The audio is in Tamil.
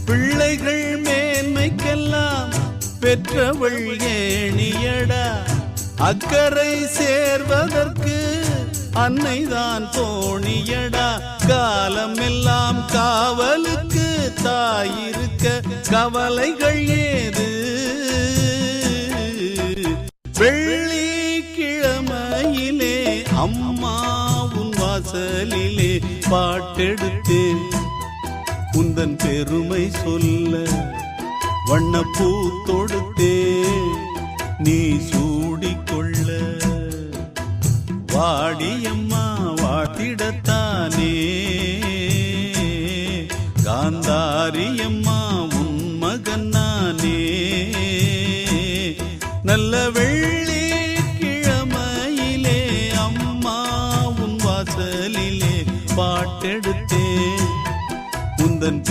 பிள்ளைகள் மேன்மைக்கெல்லாம் பெற்றவள் ஏணியடா, அக்கறை சேர்வதற்கு அன்னைதான் தோணியடா. காலம் எல்லாம் காவலுக்கு தாயிருக்க கவலைகள் ஏது. வெள்ளிக்கிழமையிலே அம்மா உன் வாசலிலே பாட்டெடுத்தேன், உந்தன் பெருமை சொல்ல வண்ணப்பூ தொடுத்தேன், நீ சூடிக்கொள்ள. வாடியம்மா வாத்திடத்தானே, காந்தாரியம்மா உன் மகன் நானே. நல்ல வெள்ளிக்கிழமையிலே அம்மா உன் வாசலிலே பாட்டெடுத்தேன், உந்தன்